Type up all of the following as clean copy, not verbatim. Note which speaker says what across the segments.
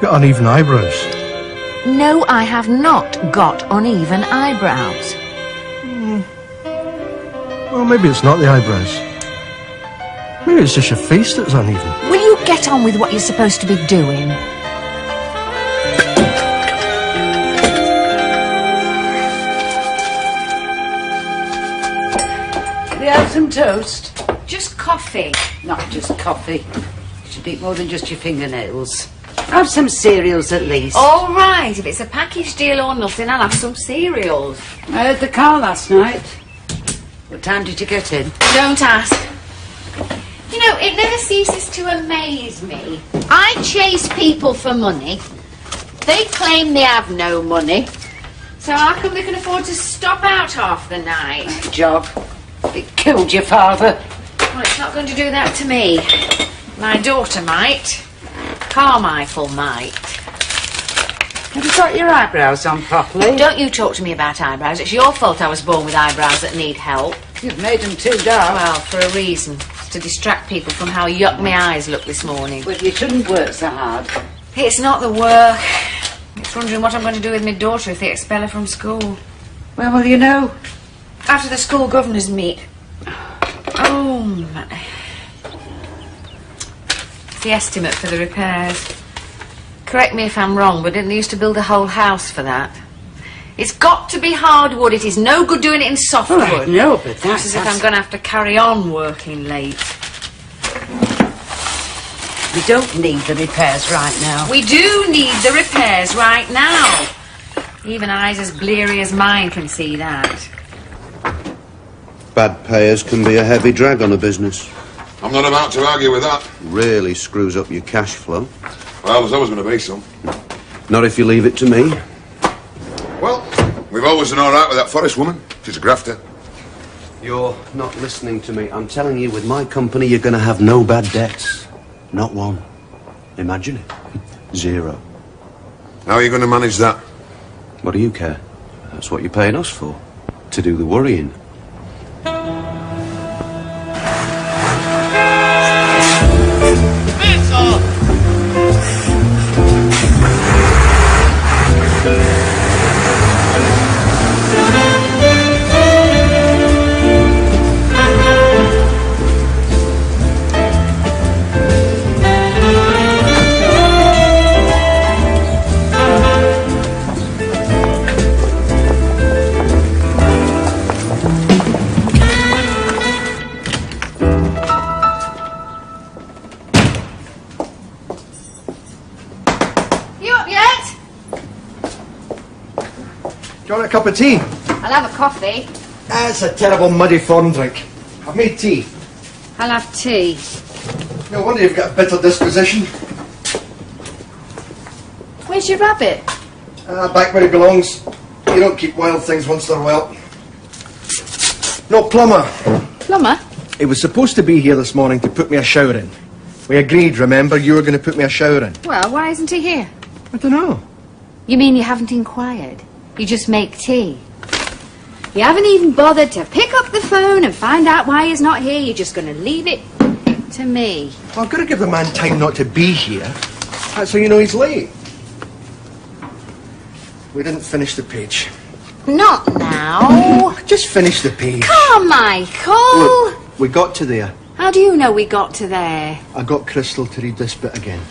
Speaker 1: got uneven eyebrows.
Speaker 2: No, I have not got uneven eyebrows.
Speaker 1: Well, maybe it's not the eyebrows. Maybe it's just your face that's uneven.
Speaker 2: Will you get on with what you're supposed to be doing?
Speaker 3: Do you have some toast?
Speaker 2: Just coffee.
Speaker 3: Not just coffee. You should eat more than just your fingernails. Have some cereals at least.
Speaker 2: All right, if it's a package deal or nothing, I'll have some cereals.
Speaker 3: I heard the car last night. What time did you get in?
Speaker 2: Don't ask. You know, it never ceases to amaze me. I chase people for money. They claim they have no money. So how come they can afford to stop out half the night?
Speaker 3: Job. It killed your father.
Speaker 2: Well, it's not going to do that to me. My daughter might. Carmichael might.
Speaker 3: Have you got your eyebrows on properly?
Speaker 2: Don't you talk to me about eyebrows. It's your fault I was born with eyebrows that need help.
Speaker 3: You've made them too dark.
Speaker 2: Well, for a reason. To distract people from how yuck my eyes look this morning.
Speaker 3: But you shouldn't work so hard.
Speaker 2: It's not the work. It's wondering what I'm going to do with my daughter if they expel her from school.
Speaker 3: Well, you know.
Speaker 2: After the school governors meet. Oh, my. It's the estimate for the repairs. Correct me if I'm wrong, but didn't they used to build a whole house for that? It's got to be hardwood. It is no good doing it in softwood.
Speaker 3: Oh, no, but that's
Speaker 2: as if I'm going to have to carry on working late.
Speaker 3: We don't need the repairs right now.
Speaker 2: We do need the repairs right now. Even eyes as bleary as mine can see that.
Speaker 4: Bad payers can be a heavy drag on a business.
Speaker 5: I'm not about to argue with that.
Speaker 4: Really screws up your cash flow.
Speaker 5: Well, there's always going to be some.
Speaker 4: Not if you leave it to me.
Speaker 5: Well, we've always done all right with that Forest woman. She's a grafter.
Speaker 4: You're not listening to me. I'm telling you, with my company, you're going to have no bad debts. Not one. Imagine it. Zero.
Speaker 5: How are you going to manage that?
Speaker 4: What do you care? That's what you're paying us for. To do the worrying.
Speaker 1: Want a cup of tea?
Speaker 2: I'll have a coffee.
Speaker 1: That's a terrible muddy foreign drink. I've made tea.
Speaker 2: I'll have tea.
Speaker 1: No wonder you've got a bitter disposition.
Speaker 2: Where's your rabbit?
Speaker 1: Back where he belongs. You don't keep wild things once they're well. No plumber.
Speaker 2: Plumber?
Speaker 1: He was supposed to be here this morning to put me a shower in. We agreed, remember, you were going to put me a shower in.
Speaker 2: Well, why isn't he here?
Speaker 1: I don't know.
Speaker 2: You mean you haven't inquired? You just make tea? You haven't even bothered to pick up the phone and find out why he's not here. You're just going to leave it to me.
Speaker 1: Well, I've got to give the man time not to be here. That's how you know he's late. We didn't finish the page.
Speaker 2: Not now.
Speaker 1: Just finish the page.
Speaker 2: Carmichael!
Speaker 1: Look, we got to there.
Speaker 2: How do you know we got to there?
Speaker 1: I got Crystal to read this bit again.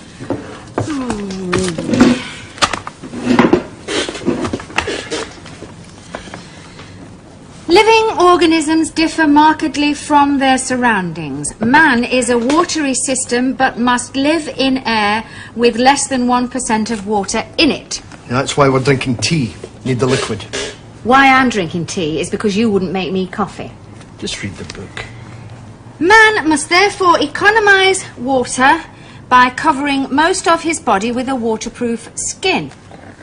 Speaker 2: Living organisms differ markedly from their surroundings. Man is a watery system but must live in air with less than 1% of water in it.
Speaker 1: And that's why we're drinking tea. Need the liquid.
Speaker 2: Why I'm drinking tea is because you wouldn't make me coffee.
Speaker 1: Just read the book.
Speaker 2: Man must therefore economise water by covering most of his body with a waterproof skin.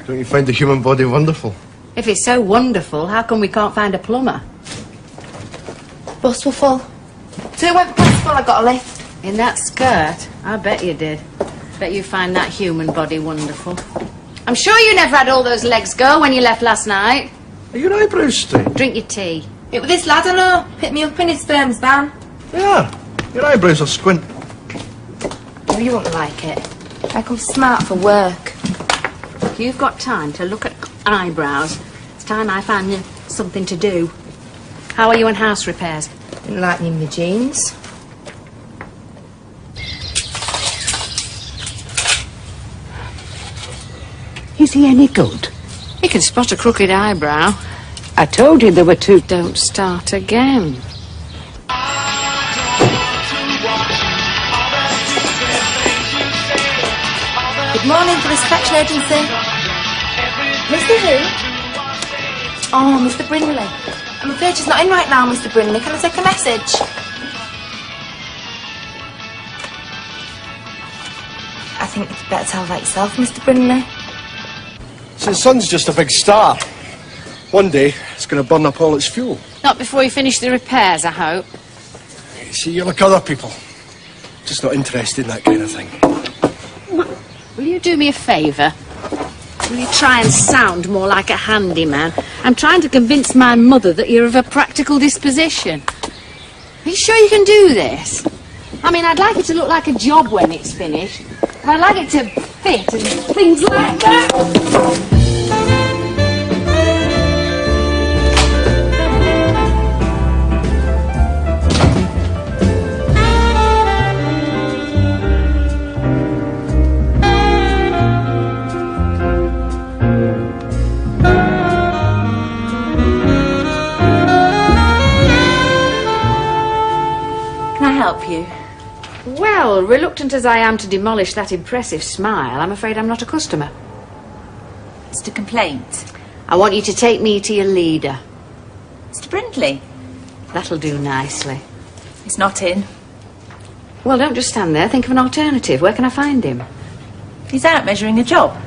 Speaker 1: Don't you find the human body wonderful?
Speaker 2: If it's so wonderful, how come we can't find a plumber?
Speaker 6: Bus will fall. So it went past while I got a lift.
Speaker 2: In that skirt? I bet you did. Bet you find that human body wonderful. I'm sure you never had all those legs go when you left last night.
Speaker 1: Are your eyebrows straight?
Speaker 2: Drink your tea.
Speaker 6: It was this lad I know. Picked me up in his sperm's van.
Speaker 1: They are. Your eyebrows are squint.
Speaker 6: Oh, you won't like it. I come smart for work.
Speaker 2: if you've got time to look at eyebrows, it's time I found you something to do. How are you on house repairs?
Speaker 6: Lightening my jeans.
Speaker 3: Is he any good?
Speaker 2: You can spot a crooked eyebrow.
Speaker 3: I told you there were two.
Speaker 2: Don't start again.
Speaker 6: Good morning, Police Collection Agency. Mr. Who? Oh, Mr. Brindley. I'm afraid she's not in right now, Mr. Brindley. Can I take a message? I think it's better tell that yourself, Mr. Brindley.
Speaker 1: So the sun's just a big star. One day, it's going to burn up all its fuel.
Speaker 2: Not before you finish the repairs, I hope.
Speaker 1: You see, you're like other people. Just not interested in that kind of thing.
Speaker 2: Will you do me a favour? Will you try and sound more like a handyman? I'm trying to convince my mother that you're of a practical disposition. Are you sure you can do this? I mean, I'd like it to look like a job when it's finished. I'd like it to fit and things like that.
Speaker 6: Help you?
Speaker 2: Well, reluctant as I am to demolish that impressive smile, I'm afraid I'm not a customer.
Speaker 6: It's a complaint.
Speaker 2: I want you to take me to your leader.
Speaker 6: Mr. Brindley?
Speaker 2: That'll do nicely.
Speaker 6: He's not in.
Speaker 2: Well, don't just stand there. Think of an alternative. Where can I find him?
Speaker 6: He's out measuring a job.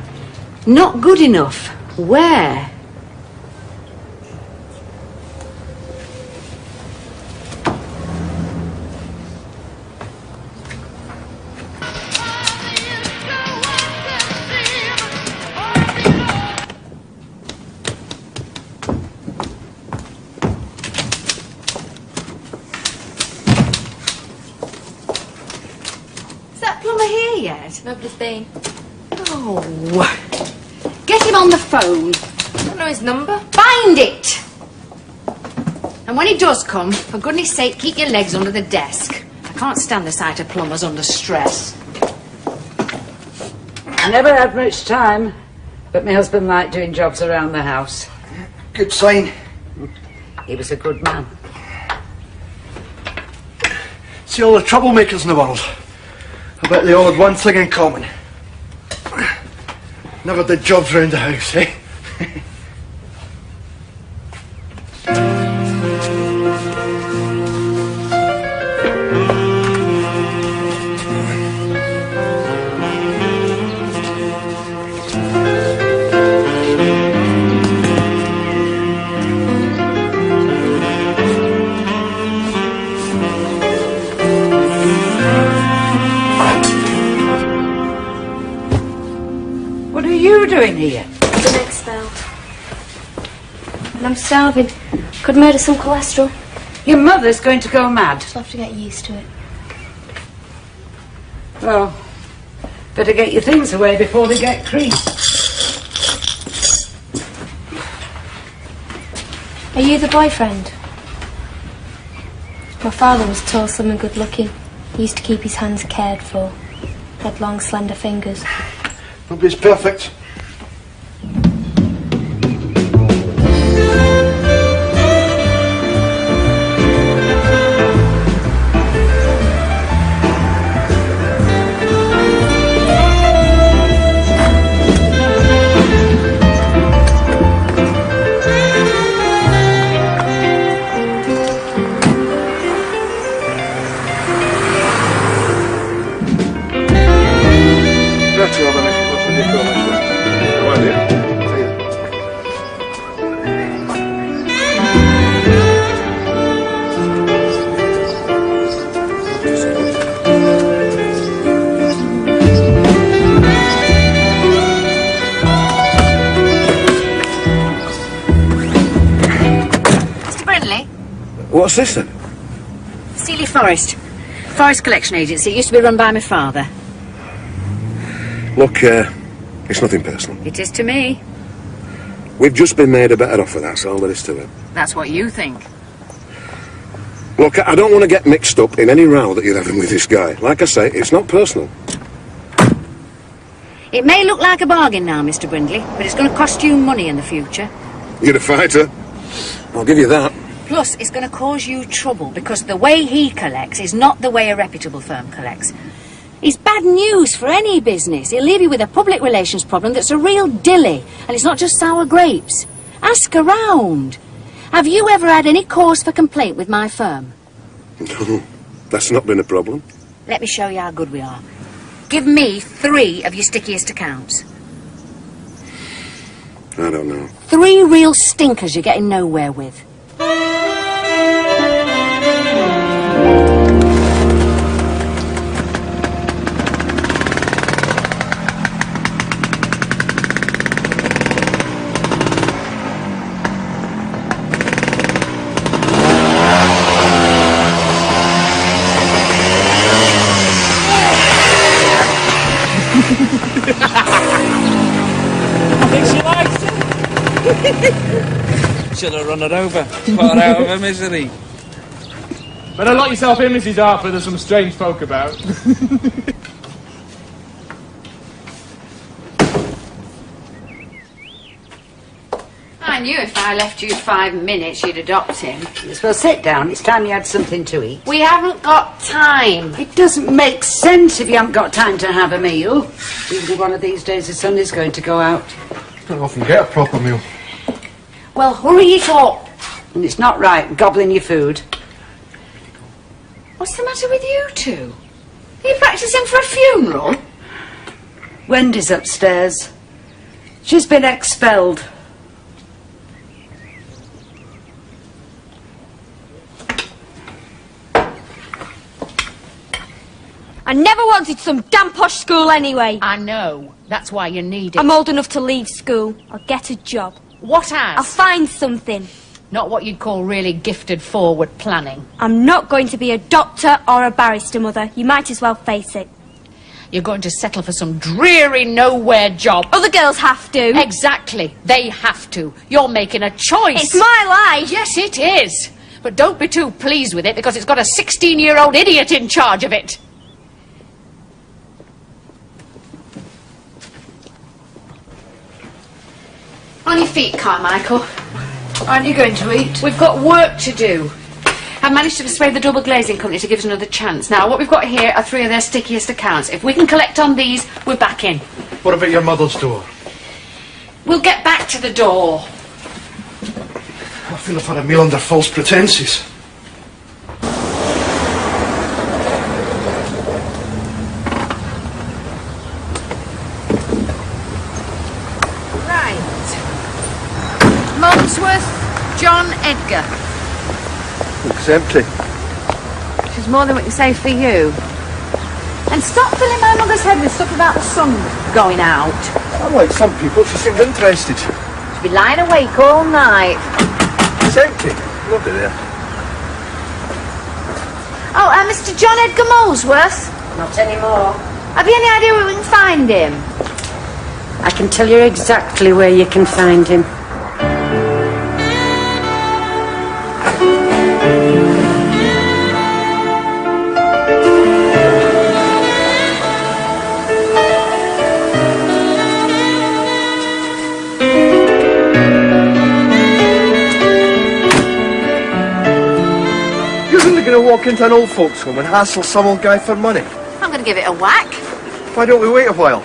Speaker 2: Not good enough. Where?
Speaker 6: Nobody's been.
Speaker 2: Oh. Get him on the phone.
Speaker 6: I don't know his number.
Speaker 2: Find it! And when he does come, for goodness sake, keep your legs under the desk. I can't stand the sight of plumbers under stress.
Speaker 3: I never had much time, but my husband liked doing jobs around the house.
Speaker 1: Good sign.
Speaker 3: He was a good man.
Speaker 1: See all the troublemakers in the world. I bet they all had one thing in common. Never did jobs round the house, eh?
Speaker 3: What are you doing here?
Speaker 7: The next spell. And I'm starving. Could murder some cholesterol.
Speaker 3: Your mother's going to go mad.
Speaker 7: I'll have to get used to it.
Speaker 3: Well, better get your things away before they get creased.
Speaker 7: Are you the boyfriend? My father was tall, slim and good looking. He used to keep his hands cared for. Had long, slender fingers.
Speaker 1: Nobody's perfect.
Speaker 4: What's this then?
Speaker 2: Seeley Forest. Forest Collection Agency. It used to be run by my father.
Speaker 4: Look,
Speaker 8: It's nothing personal.
Speaker 3: It is to me.
Speaker 8: We've just been made a better offer, that's all there is to it.
Speaker 3: That's what you think.
Speaker 8: Look, I don't want to get mixed up in any row that you're having with this guy. Like I say, it's not personal.
Speaker 3: It may look like a bargain now, Mr. Brindley, but it's going to cost you money in the future.
Speaker 8: You're a fighter. I'll give you that.
Speaker 3: Plus, it's going to cause you trouble, because the way he collects is not the way a reputable firm collects. It's bad news for any business. He'll leave you with a public relations problem that's a real dilly, and it's not just sour grapes. Ask around. Have you ever had any cause for complaint with my firm?
Speaker 8: No, that's not been a problem.
Speaker 3: Let me show you how good we are. Give me 3 of your stickiest accounts.
Speaker 8: I don't know.
Speaker 3: 3 real stinkers you're getting nowhere with.
Speaker 9: I think she likes it. Should have run her over. Put her out of her misery.
Speaker 10: Better lock yourself in, Mrs. Harper. There's some strange folk about.
Speaker 2: I knew if I left you 5 minutes, you'd adopt him.
Speaker 3: Well, sit down. It's time you had something to eat.
Speaker 2: We haven't got time.
Speaker 3: It doesn't make sense if you haven't got time to have a meal. Even one of these days the sun is going to go out.
Speaker 1: Don't often get a proper meal.
Speaker 3: Well, hurry it up. And it's not right, gobbling your food.
Speaker 2: What's the matter with you two? Are you practising for a funeral?
Speaker 3: Wendy's upstairs. She's been expelled.
Speaker 7: I never wanted some damn posh school anyway.
Speaker 2: I know. That's why you need it.
Speaker 7: I'm old enough to leave school. I'll get a job.
Speaker 2: What as?
Speaker 7: I'll find something.
Speaker 2: Not what you'd call really gifted forward planning.
Speaker 7: I'm not going to be a doctor or a barrister, Mother. You might as well face it.
Speaker 2: You're going to settle for some dreary nowhere job.
Speaker 7: Other girls have to.
Speaker 2: Exactly. They have to. You're making a choice.
Speaker 7: It's my life.
Speaker 2: Yes, it is. But don't be too pleased with it because it's got a 16-year-old idiot in charge of it. On your feet, Carmichael.
Speaker 3: Aren't you going to eat?
Speaker 2: We've got work to do. I've managed to persuade the double glazing company to give us another chance. Now, what we've got here are 3 of their stickiest accounts. If we can collect on these, we're back in.
Speaker 1: What about your mother's door?
Speaker 2: We'll get back to the door.
Speaker 1: I feel I've had a meal under false pretences.
Speaker 2: Molesworth, John Edgar.
Speaker 1: Looks empty.
Speaker 2: Which is more than we can say for you. And stop filling my mother's head with stuff about the sun going out.
Speaker 1: Unlike some people, she seemed interested.
Speaker 2: She'll be lying awake all night.
Speaker 1: It's empty. Lovely there.
Speaker 2: Oh, Mr. John Edgar Molesworth?
Speaker 3: Not anymore.
Speaker 2: Have you any idea where we can find him?
Speaker 3: I can tell you exactly where you can find him.
Speaker 1: Going to walk into an old folks' home and hassle some old guy for money.
Speaker 2: I'm going to give it a whack.
Speaker 1: Why don't we wait a while?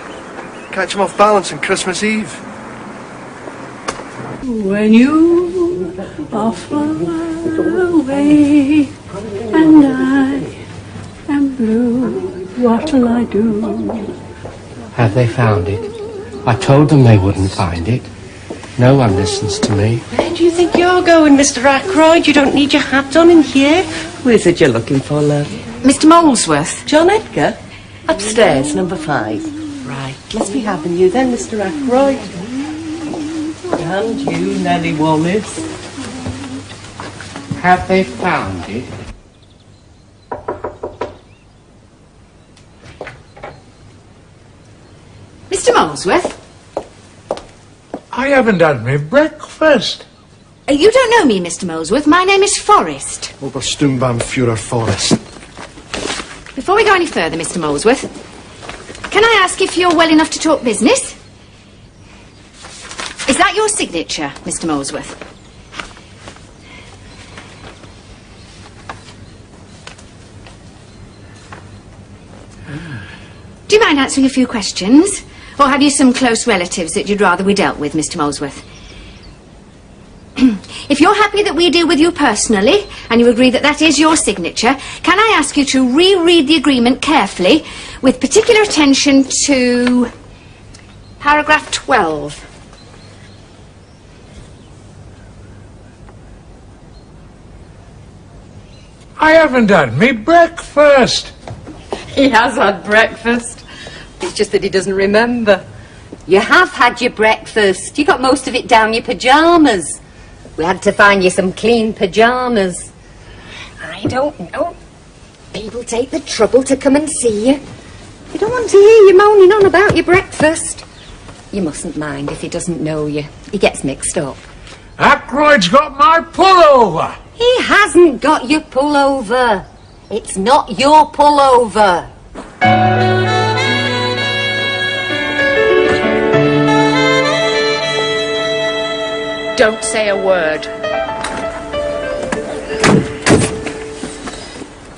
Speaker 1: Catch him off balance on Christmas Eve.
Speaker 11: When you are far away and I am blue, what'll I do?
Speaker 12: Have they found it? I told them they wouldn't find it. No one listens to me.
Speaker 11: Where do you think you're going, Mr. Ackroyd? You don't need your hat on in here. Who is it you're looking for, love?
Speaker 2: Mr. Molesworth.
Speaker 11: John Edgar? Upstairs, number 5. Right, let's be having you then, Mr. Ackroyd. And you, Nellie Wallace.
Speaker 12: Have they found it?
Speaker 2: Mr. Molesworth,
Speaker 13: I haven't had my breakfast.
Speaker 3: You don't know me, Mr. Molesworth. My name is Forrest.
Speaker 1: Obersturmbannführer Forrest.
Speaker 3: Before we go any further, Mr. Molesworth, can I ask if you're well enough to talk business? Is that your signature, Mr. Molesworth? Do you mind answering a few questions? Or have you some close relatives that you'd rather we dealt with, Mr. Molesworth? If you're happy that we deal with you personally, and you agree that that is your signature, can I ask you to reread the agreement carefully, with particular attention to paragraph 12?
Speaker 13: I haven't had me breakfast.
Speaker 14: He has had breakfast. It's just that he doesn't remember. You have had your breakfast. You got most of it down your pyjamas. We had to find you some clean pyjamas. I don't know. People take the trouble to come and see you. They don't want to hear you moaning on about your breakfast. You mustn't mind if he doesn't know you. He gets mixed up.
Speaker 13: Ackroyd's got my pullover.
Speaker 14: He hasn't got your pullover. It's not your pullover.
Speaker 2: Don't say a word.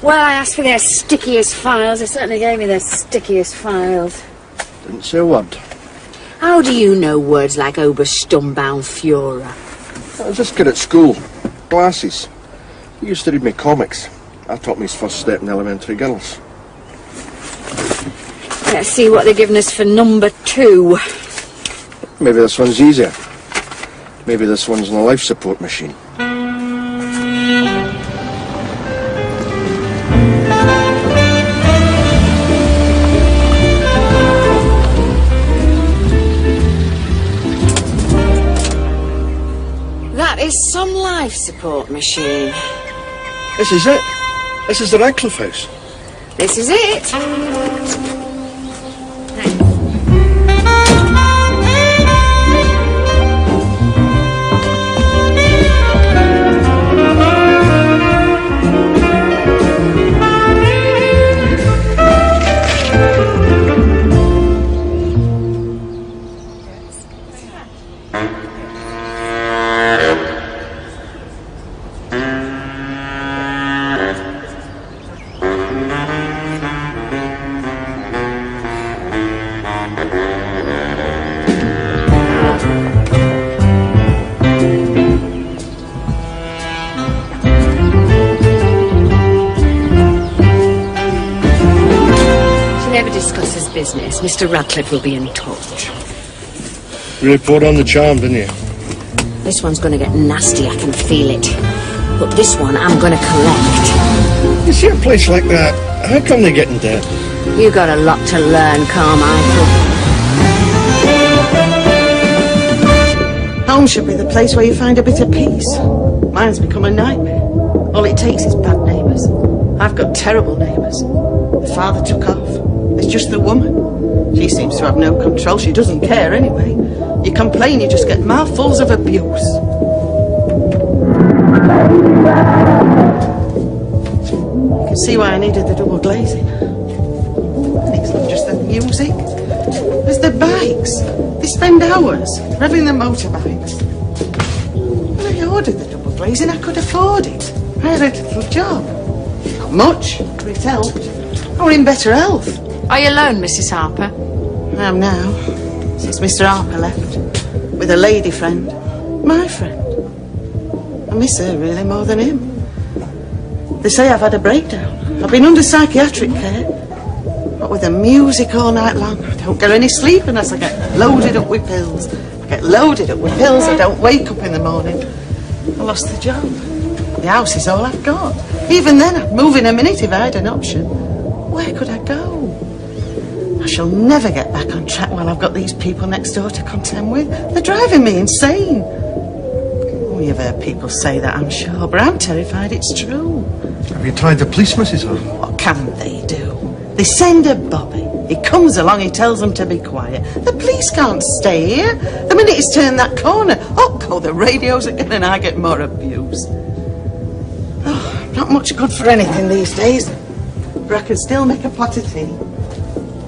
Speaker 3: Well, I asked for their stickiest files. They certainly gave me their stickiest files.
Speaker 1: Didn't say a word.
Speaker 2: How do you know words like Obersturmbannführer?
Speaker 1: I was just good at school. Glasses. He used to read me comics. I taught me his first step in elementary girls.
Speaker 3: Let's see what they're giving us for number 2.
Speaker 1: Maybe this one's easier. Maybe this one's in a life support machine.
Speaker 2: That is some life support machine.
Speaker 1: This is it. This is the Radcliffe house.
Speaker 2: This is it. Business. Mr. Radcliffe will be in touch.
Speaker 1: Really poured on the charm, didn't you?
Speaker 2: This one's going to get nasty, I can feel it. But this one I'm going to collect.
Speaker 1: You see a place like that, how come they're getting dead?
Speaker 2: You got a lot to learn, Carmichael.
Speaker 11: Home should be the place where you find a bit of peace. Mine's become a nightmare. All it takes is bad neighbours. I've got terrible neighbours. The father took off. It's just the woman. She seems to have no control. She doesn't care anyway. You complain, you just get mouthfuls of abuse. You can see why I needed the double glazing. And it's not just the music. There's the bikes. They spend hours revving the motorbikes. When I ordered the double glazing, I could afford it. I had a little job. Not much, but it helped. I were in better health.
Speaker 2: Are you alone, Mrs. Harper?
Speaker 11: I am now, since Mr. Harper left, with a lady friend, my friend. I miss her really more than him. They say I've had a breakdown. I've been under psychiatric care. What with the music all night long, I don't get any sleep unless I get loaded up with pills. I get loaded up with pills, I don't wake up in the morning. I lost the job. The house is all I've got. Even then, I'd move in a minute if I had an option. Where could I go? I shall never get back on track while I've got these people next door to contend with. They're driving me insane. Oh, you've heard people say that, I'm sure, but I'm terrified it's true.
Speaker 1: Have you tried the police, Mrs. Harper?
Speaker 11: What can they do? They send a bobby, He comes along, he tells them to be quiet. The police can't stay here. The minute he's turned that corner, up go the radios again and I get more abuse. Oh, not much good for anything these days. But I can still make a pot of tea.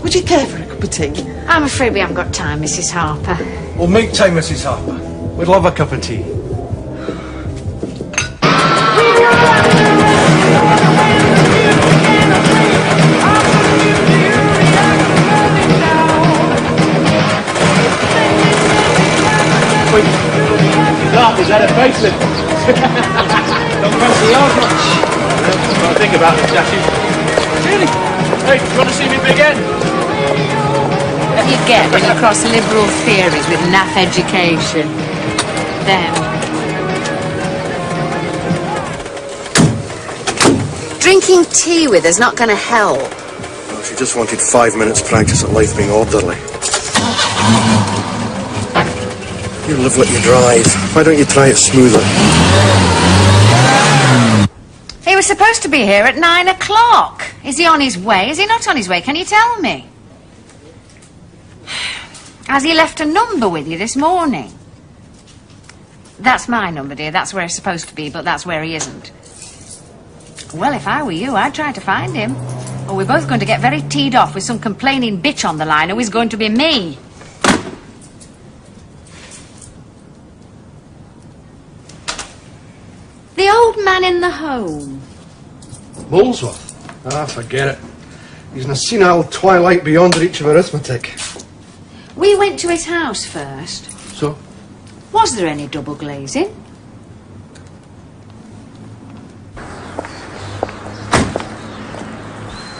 Speaker 11: Would you care for a cup of tea?
Speaker 3: I'm afraid we haven't got time, Mrs. Harper.
Speaker 1: We'll make time, Mrs. Harper. We'd love a cup of tea.
Speaker 10: Wait, is that a facelift? Don't fancy yours much. What I think about this statue. Really? Hey, do you want to see me big end?
Speaker 3: What you get when you cross liberal theories with naff education. Them. Drinking tea with her's not going to help.
Speaker 8: Well, she just wanted 5 minutes practice at life being orderly. You live what you drive. Why don't you try it smoother?
Speaker 3: He was supposed to be here at 9 o'clock. Is he on his way? Is he not on his way? Can you tell me? Has he left a number with you this morning? That's my number, dear. That's where he's supposed to be, but that's where he isn't. Well, if I were you, I'd try to find him. Or we're both going to get very teed off with some complaining bitch on the line who is going to be me. The old man in the home.
Speaker 1: Molesworth? Ah, forget it. He's in a senile twilight beyond the reach of arithmetic.
Speaker 3: We went to his house first.
Speaker 1: So?
Speaker 3: Was there any double glazing?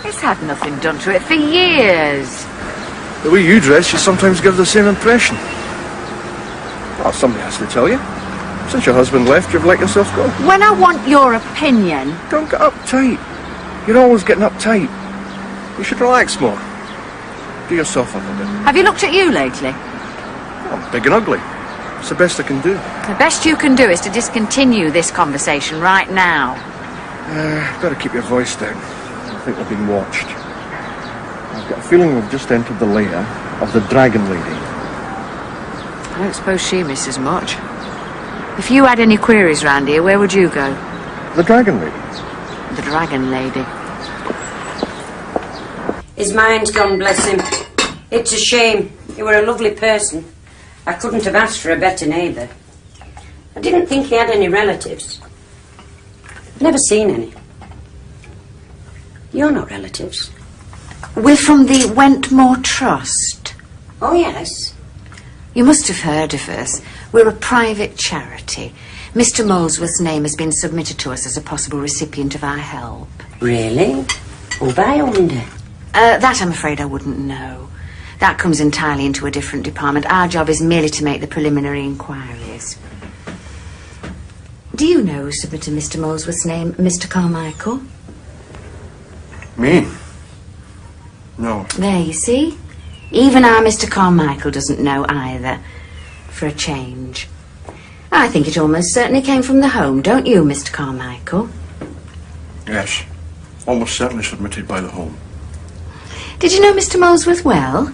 Speaker 3: It's had nothing done to it for years.
Speaker 1: The way you dress, you sometimes give the same impression. Well, somebody has to tell you. Since your husband left, you've let yourself go.
Speaker 3: When I want your opinion...
Speaker 1: Don't get uptight. You're always getting uptight. You should relax more. Do yourself up a bit.
Speaker 3: Have you looked at you lately?
Speaker 1: I'm big and ugly. It's the best I can do.
Speaker 3: The best you can do is to discontinue this conversation right now.
Speaker 1: Better keep your voice down. I think we're being watched. I've got a feeling we've just entered the lair of the Dragon Lady.
Speaker 3: I don't suppose she misses much. If you had any queries round here, where would you go?
Speaker 1: The Dragon Lady.
Speaker 3: The Dragon Lady.
Speaker 15: His mind's gone, bless him. It's a shame. You were a lovely person. I couldn't have asked for a better neighbour. I didn't think he had any relatives. Never seen any. You're not relatives.
Speaker 3: We're from the Wentmore Trust.
Speaker 15: Oh, yes.
Speaker 3: You must have heard of us. We're a private charity. Mr. Molesworth's name has been submitted to us as a possible recipient of our help.
Speaker 15: Really? Who by, I wonder?
Speaker 3: That I'm afraid I wouldn't know. That comes entirely into a different department. Our job is merely to make the preliminary inquiries. Do you know who submitted Mr. Molesworth's name, Mr. Carmichael?
Speaker 1: Me? No.
Speaker 3: There, you see? Even our Mr. Carmichael doesn't know either. For a change. I think it almost certainly came from the home, don't you, Mr. Carmichael?
Speaker 1: Yes. Almost certainly submitted by the home.
Speaker 3: Did you know Mr. Molesworth well?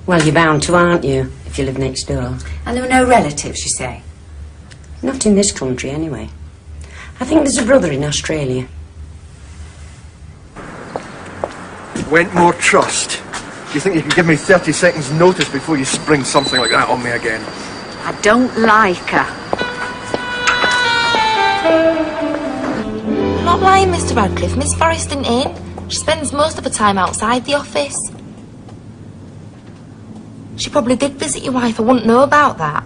Speaker 15: Well, you're bound to, aren't you, if you live next door?
Speaker 3: And there were no relatives, you say?
Speaker 15: Not in this country, anyway. I think there's a brother in Australia.
Speaker 1: Wentmore Trust. Do you think you can give me 30 seconds notice before you spring something like that on me again?
Speaker 3: I don't like her.
Speaker 6: I'm not lying, Mr. Radcliffe. Miss Forrest isn't in. She spends most of her time outside the office. She probably did visit your wife. I wouldn't know about that.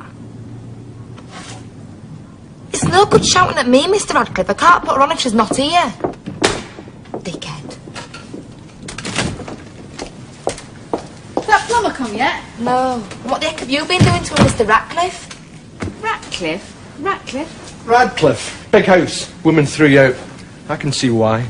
Speaker 6: It's no good shouting at me, Mr. Radcliffe. I can't put her on if she's not here. Dickhead.
Speaker 3: That plumber come yet?
Speaker 6: No. What the heck have you been doing to her, Mr. Ratcliffe?
Speaker 3: Ratcliffe? Ratcliffe?
Speaker 1: Radcliffe. Big house. Women threw you out. I can see why.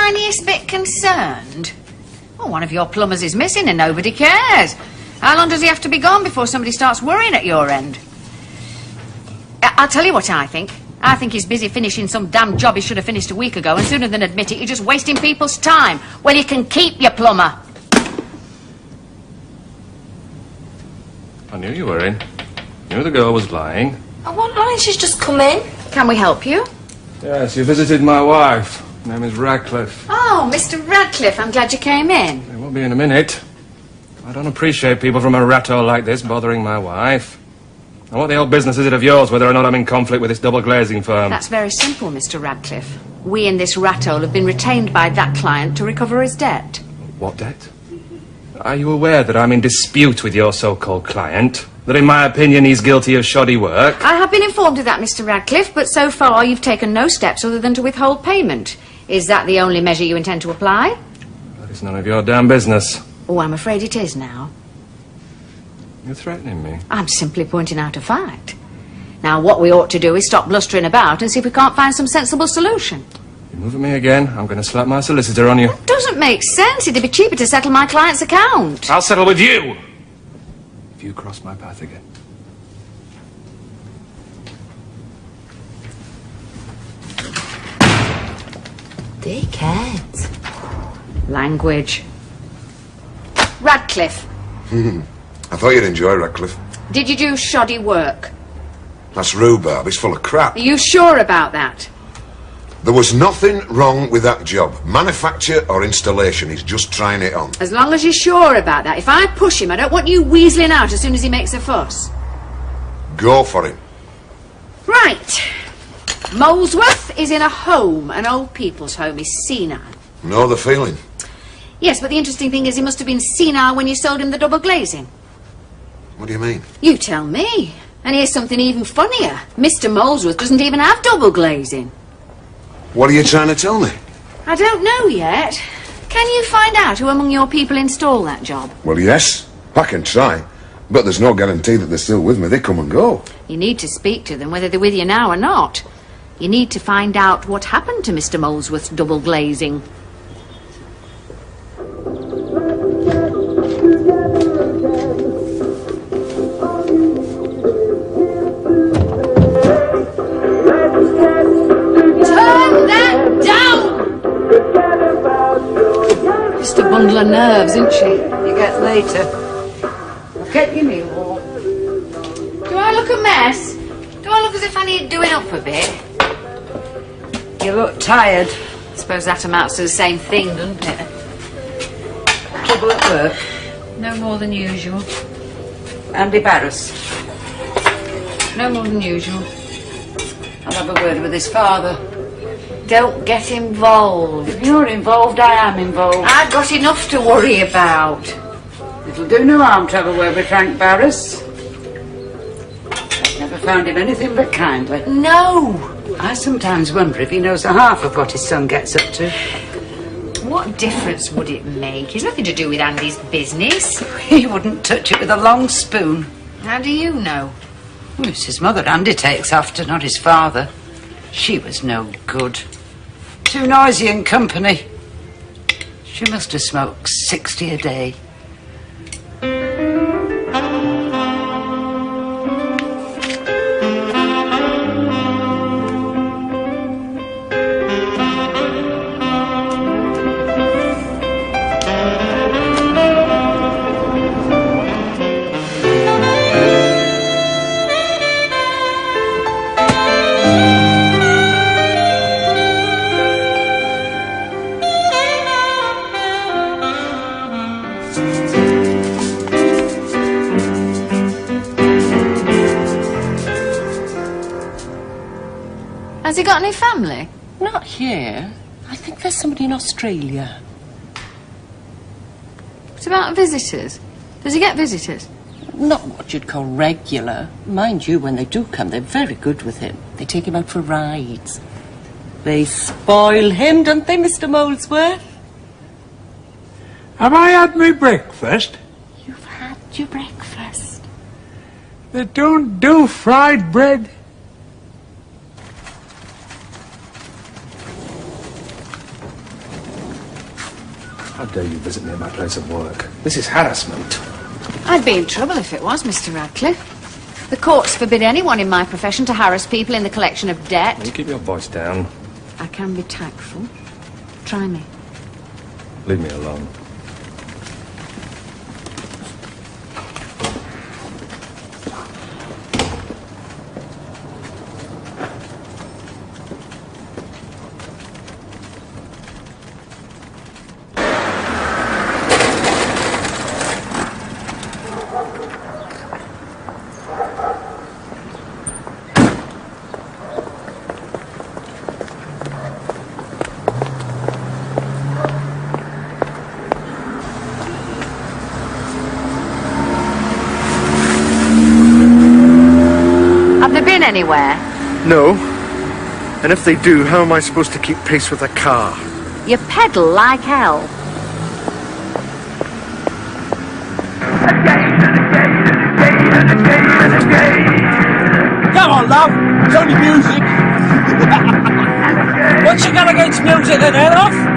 Speaker 3: tiniest bit concerned? Well, one of your plumbers is missing and nobody cares. How long does he have to be gone before somebody starts worrying at your end? I'll tell you what I think. I think he's busy finishing some damn job he should have finished a week ago, and sooner than admit it, you're just wasting people's time. Well, you can keep your plumber.
Speaker 16: I knew you were in. Knew the girl was lying.
Speaker 6: I want lying, she's just come in.
Speaker 3: Can we help you?
Speaker 16: Yes, you visited my wife. Her name is Radcliffe.
Speaker 3: Oh, Mr. Radcliffe, I'm glad you came in.
Speaker 16: It won't be in a minute. I don't appreciate people from a rattle like this bothering my wife. And what the old business is it of yours whether or not I'm in conflict with this double-glazing firm?
Speaker 3: That's very simple, Mr. Radcliffe. We in this rat-hole have been retained by that client to recover his debt.
Speaker 16: What debt? Are you aware that I'm in dispute with your so-called client? That in my opinion he's guilty of shoddy work?
Speaker 3: I have been informed of that, Mr. Radcliffe, but so far you've taken no steps other than to withhold payment. Is that the only measure you intend to apply?
Speaker 16: That is none of your damn business.
Speaker 3: Oh, I'm afraid it is now.
Speaker 16: You're threatening me.
Speaker 3: I'm simply pointing out a fact. Now, what we ought to do is stop blustering about and see if we can't find some sensible solution.
Speaker 16: You move at me again, I'm going to slap my solicitor on you.
Speaker 3: That doesn't make sense. It'd be cheaper to settle my client's account.
Speaker 16: I'll settle with you if you cross my path again.
Speaker 3: Dickhead. Language. Radcliffe,
Speaker 5: I thought you'd enjoy Radcliffe.
Speaker 3: did you do shoddy work?
Speaker 5: That's rhubarb. It's full of crap.
Speaker 3: Are you sure about that?
Speaker 5: There was nothing wrong with that job. Manufacture or installation. He's just trying it on.
Speaker 3: As long as you're sure about that. If I push him, I don't want you weaseling out as soon as he makes a fuss.
Speaker 5: Go for him.
Speaker 3: Right. Molesworth is in a home, an old people's home. He's senile.
Speaker 5: Know the feeling.
Speaker 3: Yes, but the interesting thing is he must have been senile when you sold him the double glazing.
Speaker 5: What do you mean?
Speaker 3: You tell me. And here's something even funnier. Mr. Molesworth doesn't even have double glazing.
Speaker 5: What are you trying to tell me?
Speaker 3: I don't know yet. Can you find out who among your people installed that job?
Speaker 5: Well, yes. I can try. But there's no guarantee that they're still with me. They come and go.
Speaker 3: You need to speak to them, whether they're with you now or not. You need to find out what happened to Mr. Molesworth's double glazing. Turn that down! Just a bundle of nerves, isn't she?
Speaker 11: You get later. I'll get you me warm.
Speaker 3: Do I look a mess? Do I look as if I need doing up a bit?
Speaker 11: You look tired.
Speaker 3: I suppose that amounts to the same thing, doesn't it?
Speaker 11: Trouble at work.
Speaker 3: No more than usual.
Speaker 11: Andy Barris.
Speaker 3: No more than usual.
Speaker 11: I'll have a word with his father.
Speaker 3: Don't get involved.
Speaker 11: If you're involved, I am involved.
Speaker 3: I've got enough to worry about.
Speaker 11: It'll do no harm to have a word with Frank Barris. I've never found him anything but kindly.
Speaker 3: No!
Speaker 11: I sometimes wonder if he knows the half of what his son gets up to.
Speaker 3: What difference would it make? It's nothing to do with Andy's business.
Speaker 11: He wouldn't touch it with a long spoon.
Speaker 3: How do you know?
Speaker 11: Well, it's his mother Andy takes after, not his father. She was no good. Too noisy in company. She must have smoked 60 a day.
Speaker 3: Has he got any family?
Speaker 17: Not here. I think there's somebody in Australia.
Speaker 3: What about visitors? Does he get visitors?
Speaker 17: Not what you'd call regular. Mind you, when they do come, they're very good with him. They take him out for rides. They spoil him, don't they, Mr. Molesworth?
Speaker 13: Have I had me breakfast?
Speaker 17: You've had your breakfast.
Speaker 13: They don't do fried bread.
Speaker 16: How dare you visit me at my place of work? This is harassment.
Speaker 3: I'd be in trouble if it was, Mr. Radcliffe. The courts forbid anyone in my profession to harass people in the collection of debt.
Speaker 16: Will you keep your voice down?
Speaker 3: I can be tactful. Try me.
Speaker 16: Leave me alone.
Speaker 3: Anywhere?
Speaker 1: No. And if they do, how am I supposed to keep pace with a car?
Speaker 3: You pedal like hell.
Speaker 9: Come on, love. It's only music. What's you got against music then, head off?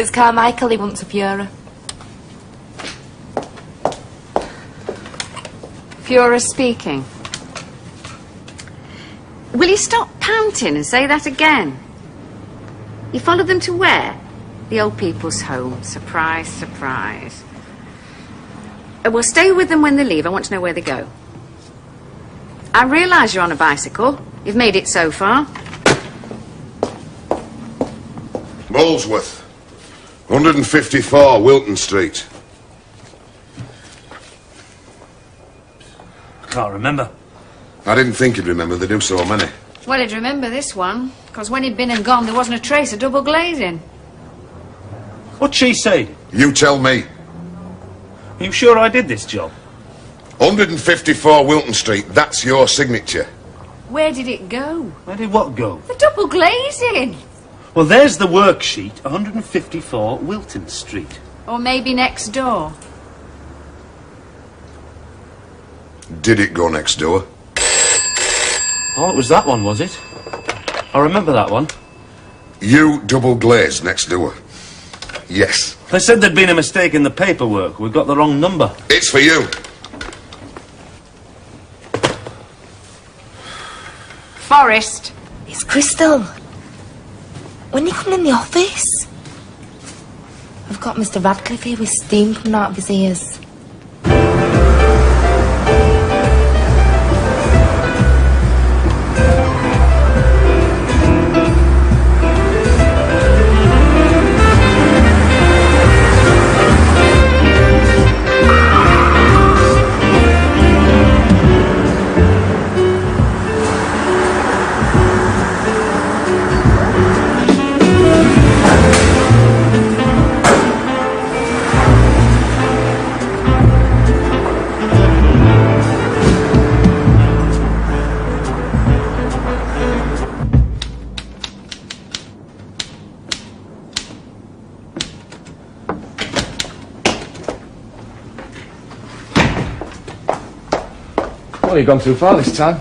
Speaker 6: It's Carmichael, he wants a Fiora.
Speaker 3: Fiora speaking. Will you stop panting and say that again? You followed them to where? The old people's home. Surprise, surprise. Well, stay with them when they leave. I want to know where they go. I realise you're on a bicycle. You've made it so far.
Speaker 5: Molesworth, 154 Wilton Street.
Speaker 10: Can't remember.
Speaker 5: I didn't think you'd remember. They do so many.
Speaker 3: Well, he'd remember this one, because when he'd been and gone, there wasn't a trace of double glazing.
Speaker 10: What'd she say?
Speaker 5: You tell me.
Speaker 10: Are you sure I did this job?
Speaker 5: 154 Wilton Street. That's your signature.
Speaker 3: Where did it go?
Speaker 10: Where did what go?
Speaker 3: The double glazing.
Speaker 10: Well, there's the worksheet, 154 Wilton Street.
Speaker 3: Or maybe next door.
Speaker 5: Did it go next door?
Speaker 10: Oh, it was that one, was it? I remember that one.
Speaker 5: You double glazed next door. Yes.
Speaker 10: They said there'd been a mistake in the paperwork. We got the wrong number.
Speaker 5: It's for you.
Speaker 3: Forrest.
Speaker 6: It's Crystal. When you come in the office? I've got Mr. Radcliffe here with steam coming out of his ears.
Speaker 16: Well, you've gone too far this time.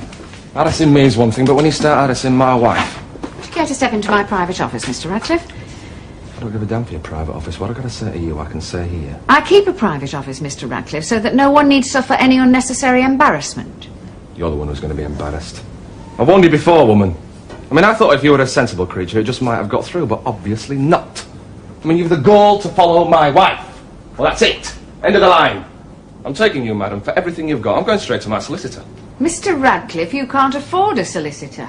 Speaker 16: Harassing me is one thing, but when you start harassing my wife...
Speaker 3: Would you care to step into my private office, Mr. Radcliffe?
Speaker 16: I don't give a damn for your private office. What I've got to say to you, I can say here.
Speaker 3: I keep a private office, Mr. Radcliffe, so that no one need suffer any unnecessary embarrassment.
Speaker 16: You're the one who's going to be embarrassed. I warned you before, woman. I mean, I thought if you were a sensible creature, it just might have got through, but obviously not. I mean, you've the gall to follow my wife. Well, that's it. End of the line. I'm taking you, madam, for everything you've got. I'm going straight to my solicitor.
Speaker 3: Mr. Radcliffe, you can't afford a solicitor.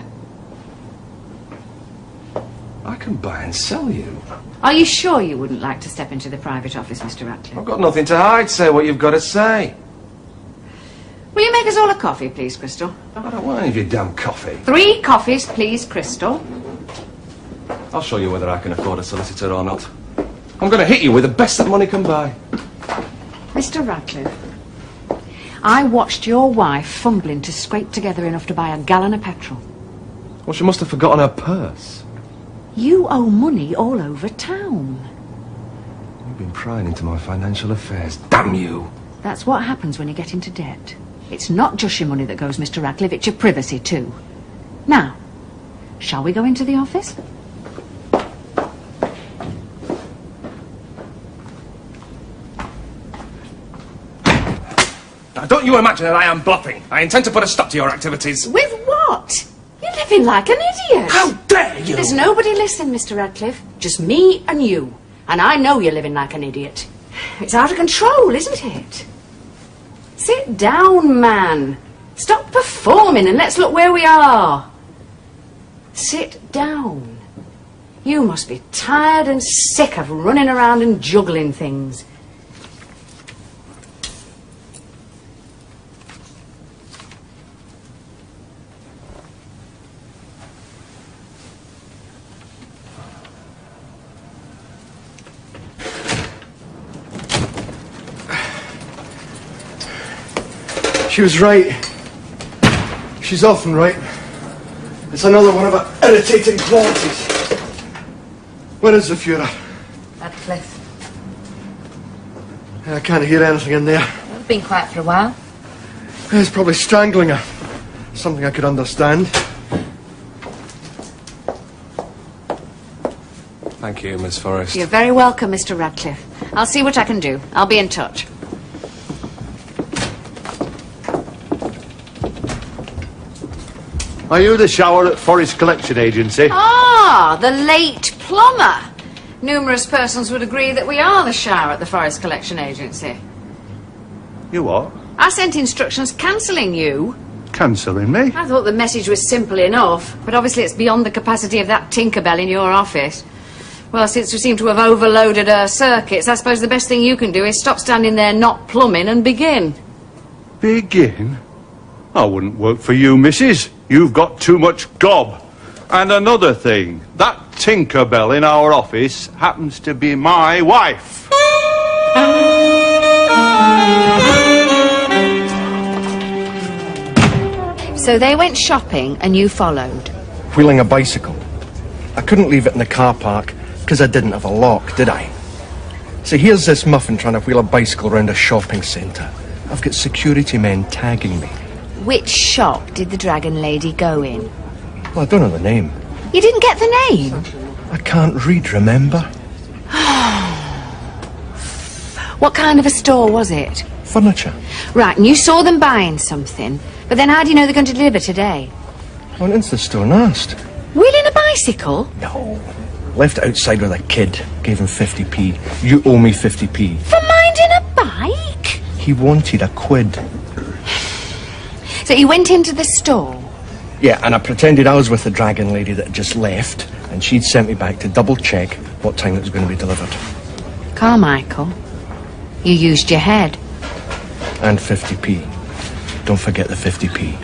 Speaker 16: I can buy and sell you.
Speaker 3: Are you sure you wouldn't like to step into the private office, Mr. Radcliffe?
Speaker 16: I've got nothing to hide. Say what you've got to say.
Speaker 3: Will you make us all a coffee, please, Crystal?
Speaker 16: I don't want any of your damn coffee.
Speaker 3: 3 coffees, please, Crystal.
Speaker 16: I'll show you whether I can afford a solicitor or not. I'm going to hit you with the best that money can buy.
Speaker 3: Mr. Radcliffe, I watched your wife fumbling to scrape together enough to buy a gallon of petrol.
Speaker 16: Well, she must have forgotten her purse.
Speaker 3: You owe money all over town.
Speaker 16: You've been prying into my financial affairs. Damn you!
Speaker 3: That's what happens when you get into debt. It's not just your money that goes, Mr. Radcliffe, it's your privacy too. Now, shall we go into the office?
Speaker 16: Now, don't you imagine that I am bluffing. I intend to put a stop to your activities.
Speaker 3: With what? You're living like an idiot.
Speaker 16: How dare you!
Speaker 3: There's nobody listening, Mr. Radcliffe. Just me and you. And I know you're living like an idiot. It's out of control, isn't it? Sit down, man. Stop performing and let's look where we are. Sit down. You must be tired and sick of running around and juggling things.
Speaker 1: She was right. She's often right. It's another one of her irritating qualities. Where is the Führer?
Speaker 6: Radcliffe.
Speaker 1: I can't hear anything in there.
Speaker 6: I've been quiet for a while.
Speaker 1: He's probably strangling her. Something I could understand.
Speaker 16: Thank you, Miss Forrest.
Speaker 3: You're very welcome, Mr. Radcliffe. I'll see what I can do. I'll be in touch.
Speaker 10: Are you the shower at Forest Collection Agency?
Speaker 3: Ah, the late plumber. Numerous persons would agree that we are the shower at the Forest Collection Agency.
Speaker 10: You what?
Speaker 3: I sent instructions cancelling you.
Speaker 10: Cancelling me?
Speaker 3: I thought the message was simple enough, but obviously it's beyond the capacity of that Tinkerbell in your office. Well, since we seem to have overloaded our circuits, I suppose the best thing you can do is stop standing there not plumbing and begin.
Speaker 13: Begin? I wouldn't work for you, missus. You've got too much gob. And another thing, that Tinkerbell in our office happens to be my wife.
Speaker 3: So they went shopping and you followed?
Speaker 12: Wheeling a bicycle. I couldn't leave it in the car park because I didn't have a lock, did I? So here's this muffin trying to wheel a bicycle around a shopping centre. I've got security men tagging me.
Speaker 3: Which shop did the dragon lady go in?
Speaker 12: Well, I don't know the name.
Speaker 3: You didn't get the name?
Speaker 12: I can't read, remember?
Speaker 3: What kind of a store was it?
Speaker 12: Furniture.
Speaker 3: Right, and you saw them buying something, but then how do you know they're going to deliver today?
Speaker 12: I went into the store and asked.
Speaker 3: Wheeling a bicycle?
Speaker 12: No. Left it outside with a kid. Gave him 50p. You owe me 50p.
Speaker 3: For minding a bike?
Speaker 12: He wanted a quid.
Speaker 3: So you went into the store?
Speaker 12: Yeah, and I pretended I was with the dragon lady that had just left, and she'd sent me back to double-check what time it was going to be delivered.
Speaker 3: Carmichael, you used your head.
Speaker 12: And 50p. Don't forget the 50p.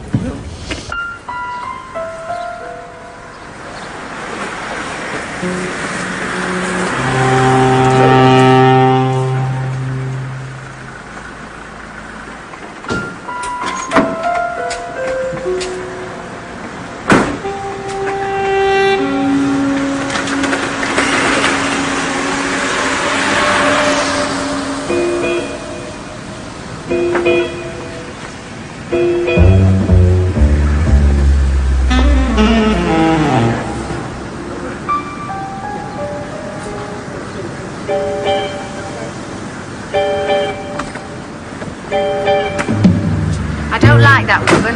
Speaker 3: I don't like that woman.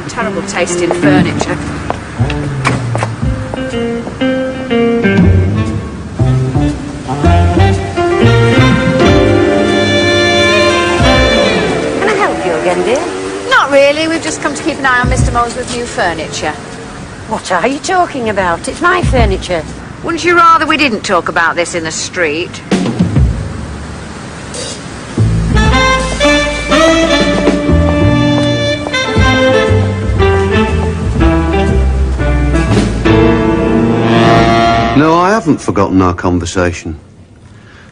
Speaker 3: Terrible taste in furniture.
Speaker 15: Can I help you again, dear?
Speaker 3: Not really. We've just come to keep an eye on Mr. Molesworth's new furniture.
Speaker 15: What are you talking about? It's my furniture.
Speaker 3: Wouldn't you rather we didn't talk about this in the street?
Speaker 4: No, I haven't forgotten our conversation.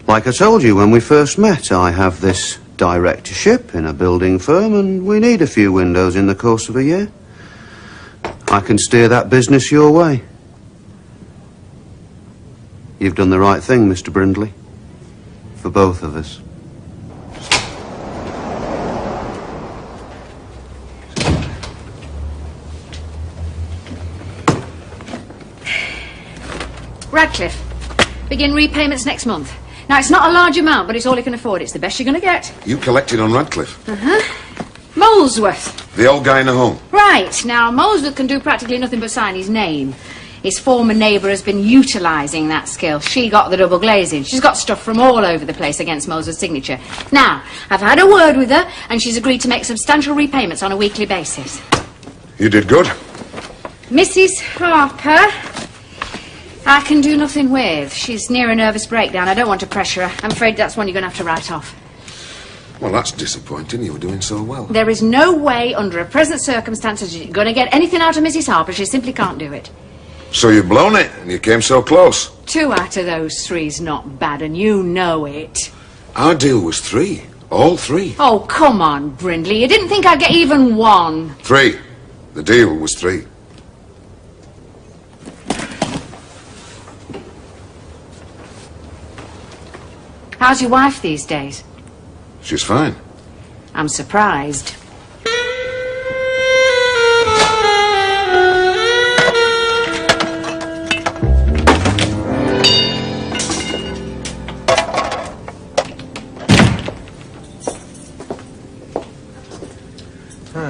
Speaker 4: Like I told you when we first met, I have this directorship in a building firm and we need a few windows in the course of a year. I can steer that business your way. You've done the right thing, Mr. Brindley. For both of us.
Speaker 3: Radcliffe, begin repayments next month. Now, it's not a large amount, but it's all you can afford. It's the best you're going to get.
Speaker 5: You collected on Radcliffe?
Speaker 3: Uh-huh. Molesworth.
Speaker 5: The old guy in the home?
Speaker 3: Right. Now, Molesworth can do practically nothing but sign his name. His former neighbour has been utilising that skill. She got the double glazing. She's got stuff from all over the place against Molesworth's signature. Now, I've had a word with her, and she's agreed to make substantial repayments on a weekly basis.
Speaker 5: You did good.
Speaker 3: Mrs. Harper, I can do nothing with. She's near a nervous breakdown. I don't want to pressure her. I'm afraid that's one you're going to have to write off.
Speaker 5: Well, that's disappointing. You were doing so well.
Speaker 3: There is no way, under her present circumstances, you're going to get anything out of Mrs. Harper. She simply can't do it.
Speaker 5: So you've blown it, and you came so close.
Speaker 3: 2 out of those 3's not bad, and you know it.
Speaker 5: Our deal was 3. All 3.
Speaker 3: Oh, come on, Brindley. You didn't think I'd get even 1.
Speaker 5: 3. The deal was 3.
Speaker 3: How's your wife these days?
Speaker 5: She's fine.
Speaker 3: I'm surprised.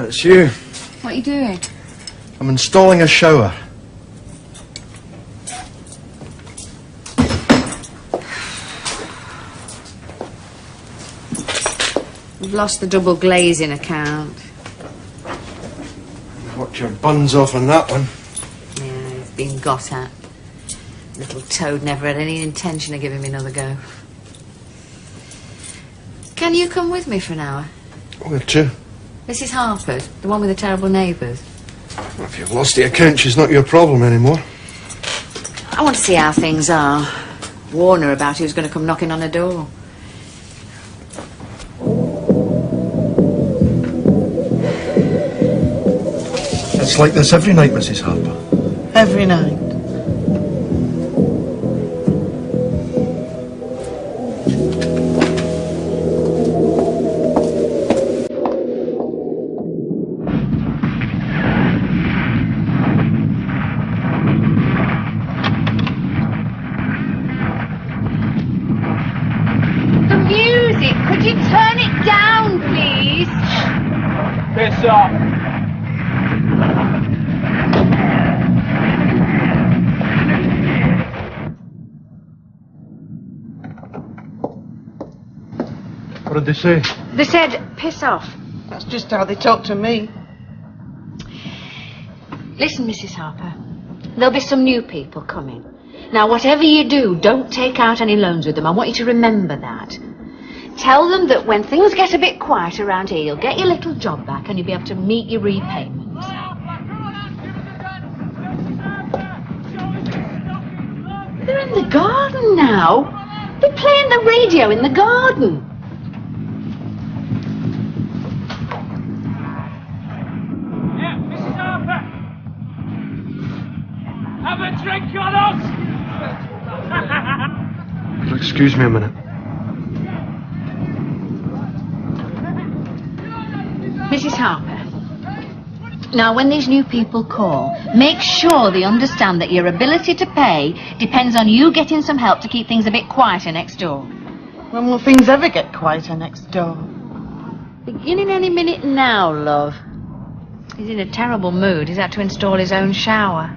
Speaker 1: It's you.
Speaker 3: What are you doing?
Speaker 1: I'm installing a shower.
Speaker 3: We've lost the double glazing account.
Speaker 1: Watch your buns off on that one.
Speaker 3: Yeah, it's been got at. Little toad never had any intention of giving me another go. Can you come with me for an hour?
Speaker 1: Where to?
Speaker 3: Mrs. Harper's, the one with the terrible neighbours.
Speaker 1: If you've lost the account, she's not your problem anymore.
Speaker 3: I want to see how things are. Warn her about who's going to come knocking on her door.
Speaker 1: It's like this every night, Mrs. Harper.
Speaker 11: Every night.
Speaker 2: The music! Could you turn it down, please?
Speaker 10: Piss off.
Speaker 1: What did they say?
Speaker 3: They said, piss off.
Speaker 11: That's just how they talk to me.
Speaker 3: Listen, Mrs. Harper, there'll be some new people coming. Now, whatever you do, don't take out any loans with them. I want you to remember that. Tell them that when things get a bit quiet around here, you'll get your little job back and you'll be able to meet your repayments. They're in the garden now. They're playing the radio in the garden.
Speaker 10: Yeah, Mrs. Harper. Have a drink on us.
Speaker 1: You'll excuse me a minute.
Speaker 3: Mrs. Harper, now when these new people call, make sure they understand that your ability to pay depends on you getting some help to keep things a bit quieter next door.
Speaker 11: When will things ever get quieter next door?
Speaker 3: Beginning any minute now, love. He's in a terrible mood. He's had to install his own shower.